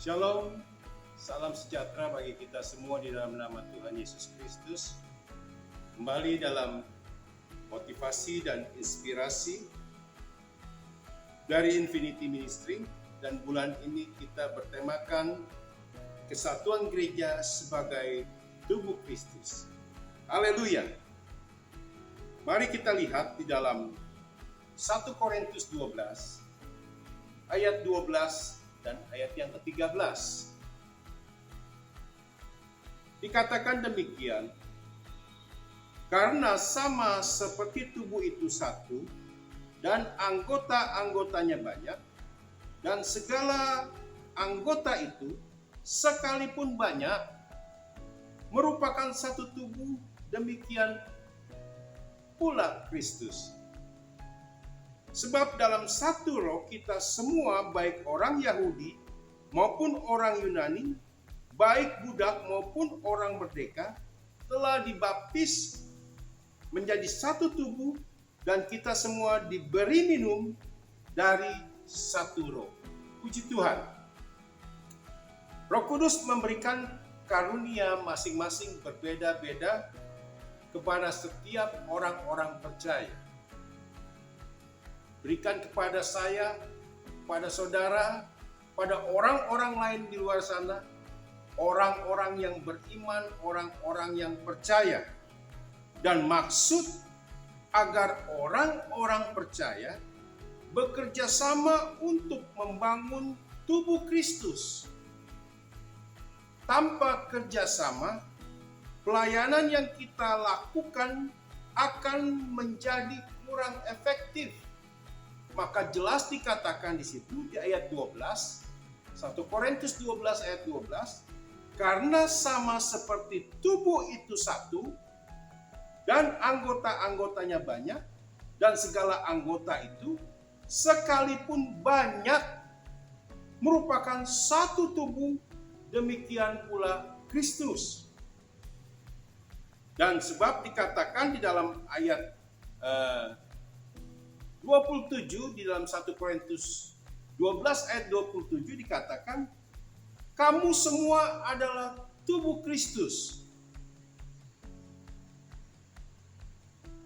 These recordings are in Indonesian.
Shalom, salam sejahtera bagi kita semua di dalam nama Tuhan Yesus Kristus. Kembali dalam motivasi dan inspirasi dari Infinity Ministry, dan bulan ini kita bertemakan kesatuan gereja sebagai tubuh Kristus. Haleluya. Mari kita lihat di dalam 1 Korintus 12 ayat 12 dan ayat yang ke-13. Dikatakan demikian, karena sama seperti tubuh itu satu, dan anggota-anggotanya banyak, dan segala anggota itu sekalipun banyak, merupakan satu tubuh, demikian pula Kristus. Sebab dalam satu roh kita semua, baik orang Yahudi maupun orang Yunani, baik budak maupun orang merdeka, telah dibaptis menjadi satu tubuh, dan kita semua diberi minum dari satu roh. Puji Tuhan. Roh Kudus memberikan karunia masing-masing berbeda-beda kepada setiap orang-orang percaya. Berikan kepada saya, pada saudara, pada orang-orang lain di luar sana, orang-orang yang beriman, orang-orang yang percaya. Dan maksud agar orang-orang percaya bekerja sama untuk membangun tubuh Kristus. Tanpa kerjasama, pelayanan yang kita lakukan akan menjadi kurang efektif. Maka jelas dikatakan di situ di ayat 12, 1 Korintus 12 ayat 12, karena sama seperti tubuh itu satu, dan anggota-anggotanya banyak, dan segala anggota itu sekalipun banyak merupakan satu tubuh, demikian pula Kristus. Dan sebab dikatakan di dalam ayat 27 di dalam 1 Korintus 12 ayat 27 dikatakan, kamu semua adalah tubuh Kristus,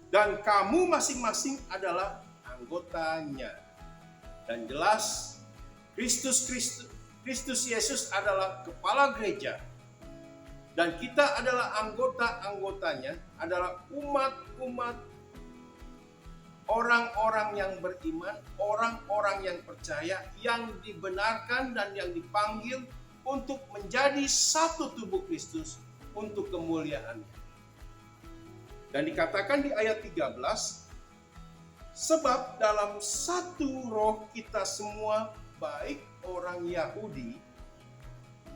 dan kamu masing-masing adalah anggotanya. Dan jelas Kristus Yesus adalah kepala gereja, dan kita adalah anggota-anggotanya, adalah umat-umat, orang-orang yang beriman, orang-orang yang percaya, yang dibenarkan dan yang dipanggil untuk menjadi satu tubuh Kristus untuk kemuliaannya. Dan dikatakan di ayat 13, sebab dalam satu roh kita semua, baik orang Yahudi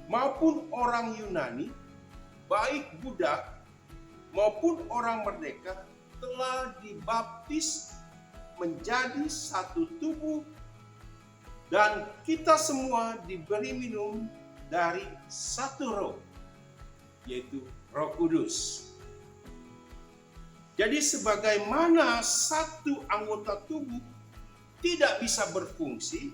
maupun orang Yunani, baik budak maupun orang merdeka, telah dibaptis menjadi satu tubuh, dan kita semua diberi minum dari satu roh, yaitu Roh Kudus. Jadi sebagaimana satu anggota tubuh tidak bisa berfungsi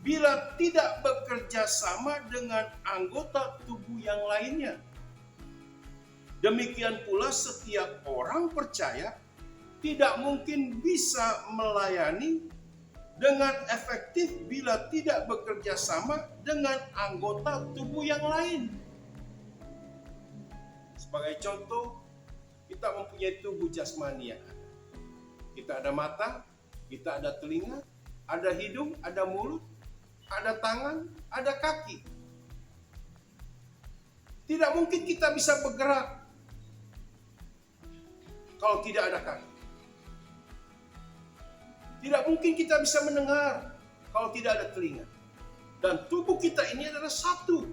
bila tidak bekerja sama dengan anggota tubuh yang lainnya. Demikian pula setiap orang percaya tidak mungkin bisa melayani dengan efektif bila tidak bekerja sama dengan anggota tubuh yang lain. Sebagai contoh, kita mempunyai tubuh jasmani yang ada. Kita ada mata, kita ada telinga, ada hidung, ada mulut, ada tangan, ada kaki. Tidak mungkin kita bisa bergerak kalau tidak ada kaki. Tidak mungkin kita bisa mendengar kalau tidak ada telinga. Dan tubuh kita ini adalah satu.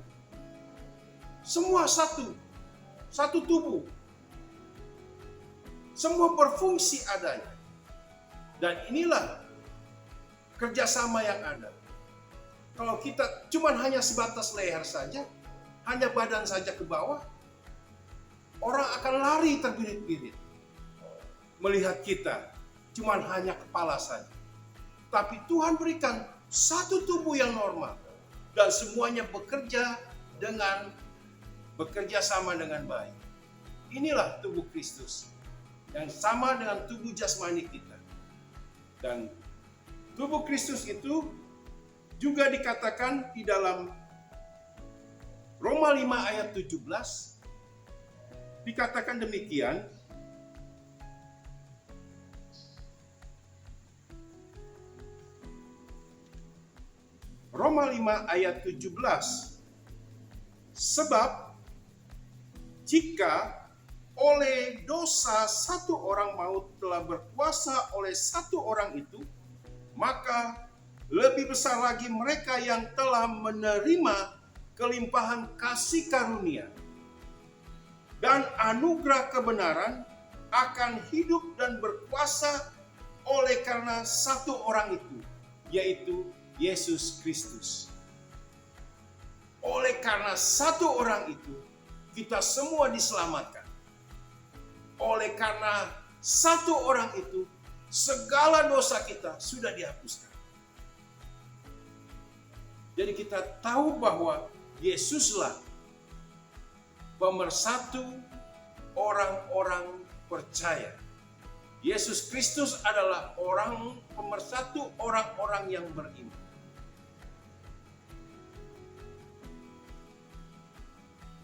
Semua satu. Satu tubuh. Semua berfungsi adanya. Dan inilah kerjasama yang ada. Kalau kita cuma hanya sebatas leher saja, hanya badan saja ke bawah, orang akan lari terbirit-birit melihat kita cuman hanya kepala saja. Tapi Tuhan berikan satu tubuh yang normal dan semuanya bekerja sama dengan baik. Inilah tubuh Kristus yang sama dengan tubuh jasmani kita. Dan tubuh Kristus itu juga dikatakan di dalam Roma 5 ayat 17, dikatakan demikian, Roma 5 ayat 17, sebab jika oleh dosa satu orang maut telah berkuasa oleh satu orang itu, maka lebih besar lagi mereka yang telah menerima kelimpahan kasih karunia dan anugerah kebenaran akan hidup dan berkuasa oleh karena satu orang itu, yaitu Yesus Kristus. Oleh karena satu orang itu, kita semua diselamatkan. Oleh karena satu orang itu, segala dosa kita sudah dihapuskan. Jadi kita tahu bahwa Yesuslah pemersatu orang-orang percaya. Yesus Kristus adalah pemersatu orang-orang yang beriman.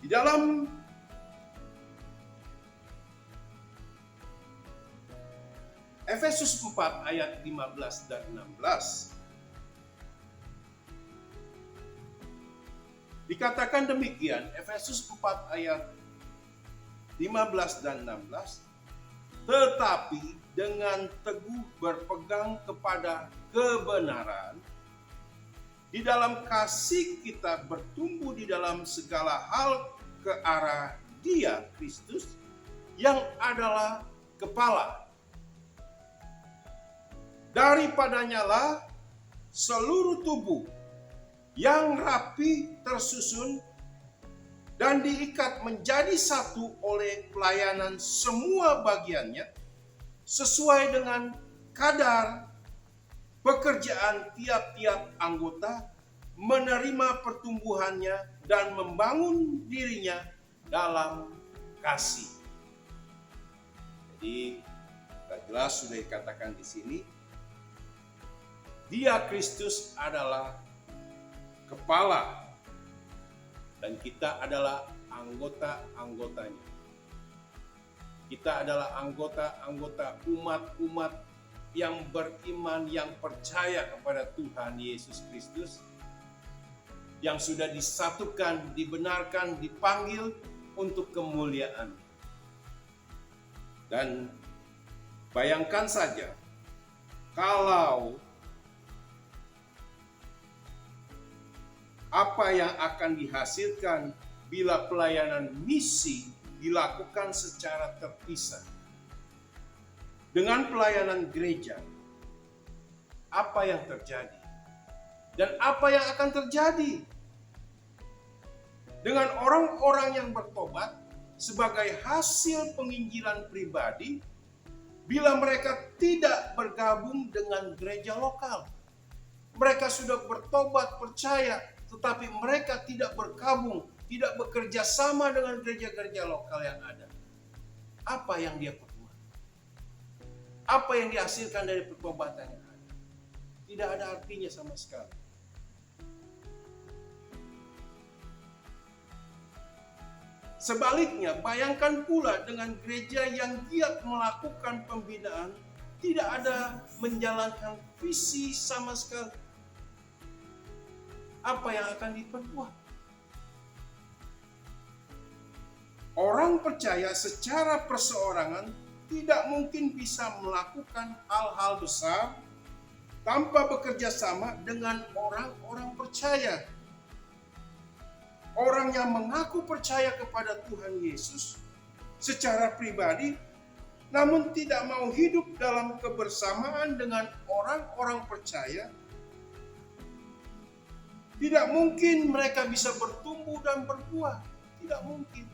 Di dalam Efesus 4 ayat 15 dan 16 dikatakan demikian, Efesus 4 ayat 15 dan 16, tetapi dengan teguh berpegang kepada kebenaran, di dalam kasih kita bertumbuh di dalam segala hal ke arah Dia, Kristus, yang adalah kepala. Daripadanya lah seluruh tubuh yang rapi tersusun dan diikat menjadi satu oleh pelayanan semua bagiannya sesuai dengan kadar pekerjaan tiap-tiap anggota, menerima pertumbuhannya dan membangun dirinya dalam kasih. Jadi jelas sudah dikatakan di sini, Dia Kristus adalah kepala dan kita adalah anggota-anggotanya. Kita adalah anggota-anggota umat-umat yang beriman, yang percaya kepada Tuhan Yesus Kristus, yang sudah disatukan, dibenarkan, dipanggil untuk kemuliaan. Dan bayangkan saja, kalau apa yang akan dihasilkan bila pelayanan misi dilakukan secara terpisah dengan pelayanan gereja, apa yang terjadi? Dan apa yang akan terjadi dengan orang-orang yang bertobat sebagai hasil penginjilan pribadi bila mereka tidak bergabung dengan gereja lokal? Mereka sudah bertobat, percaya, tetapi mereka tidak bergabung, tidak bekerja sama dengan gereja-gereja lokal yang ada. Apa yang dia perbuat? Apa yang dihasilkan dari pertobatan yang ada? Tidak ada artinya sama sekali. Sebaliknya, bayangkan pula dengan gereja yang giat melakukan pembinaan, tidak ada menjalankan visi sama sekali. Apa yang akan diperbuat? Orang percaya secara perseorangan tidak mungkin bisa melakukan hal-hal besar tanpa bekerja sama dengan orang-orang percaya. Orang yang mengaku percaya kepada Tuhan Yesus secara pribadi, namun tidak mau hidup dalam kebersamaan dengan orang-orang percaya, tidak mungkin mereka bisa bertumbuh dan berbuah. Tidak mungkin.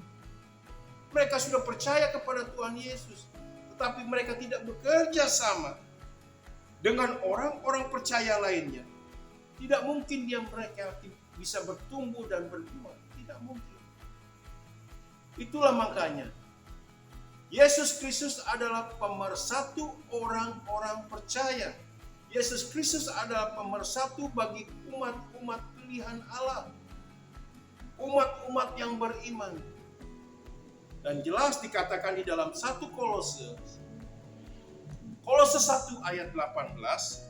Mereka sudah percaya kepada Tuhan Yesus, tetapi mereka tidak bekerja sama dengan orang-orang percaya lainnya Tidak mungkin mereka bisa bertumbuh dan berkembang. Tidak mungkin. Itulah makanya Yesus Kristus adalah pemersatu orang-orang percaya. Yesus Kristus adalah pemersatu bagi umat-umat pilihan Allah. Umat-umat yang beriman. Dan jelas dikatakan di dalam 1 Kolose 1 ayat 18.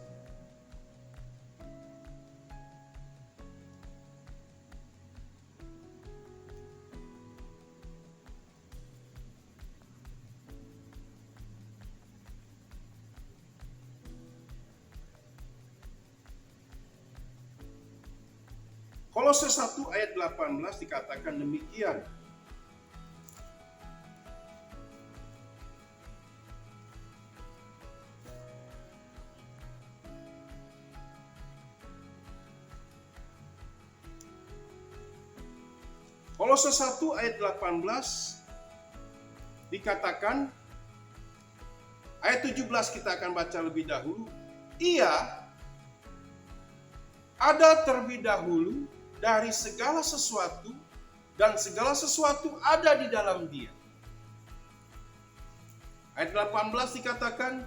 Kolose 1 ayat 18 dikatakan demikian. Kolose 1 ayat 18 dikatakan, ayat 17 kita akan baca lebih dahulu. Ia ada terlebih dahulu dari segala sesuatu, dan segala sesuatu ada di dalam Dia. Ayat 18 dikatakan,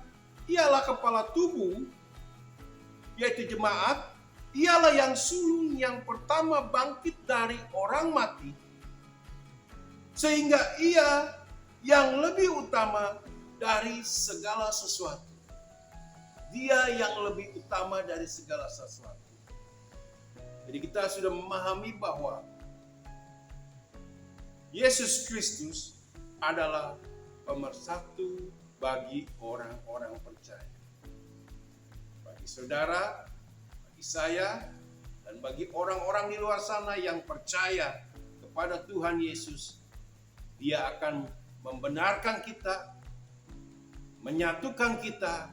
ialah kepala tubuh, yaitu jemaat. Ialah yang sulung yang pertama bangkit dari orang mati, sehingga ia yang lebih utama dari segala sesuatu. Dia yang lebih utama dari segala sesuatu. Jadi kita sudah memahami bahwa Yesus Kristus adalah pemersatu bagi orang-orang percaya. Bagi saudara, bagi saya, dan bagi orang-orang di luar sana yang percaya kepada Tuhan Yesus, Dia akan membenarkan kita, menyatukan kita,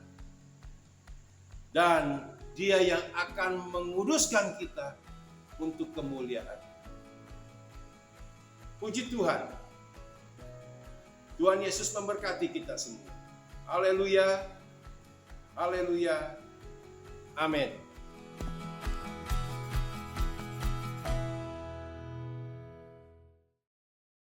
dan Dia yang akan menguduskan kita untuk kemuliaan. Puji Tuhan. Tuhan Yesus memberkati kita semua. Haleluya. Haleluya. Amin.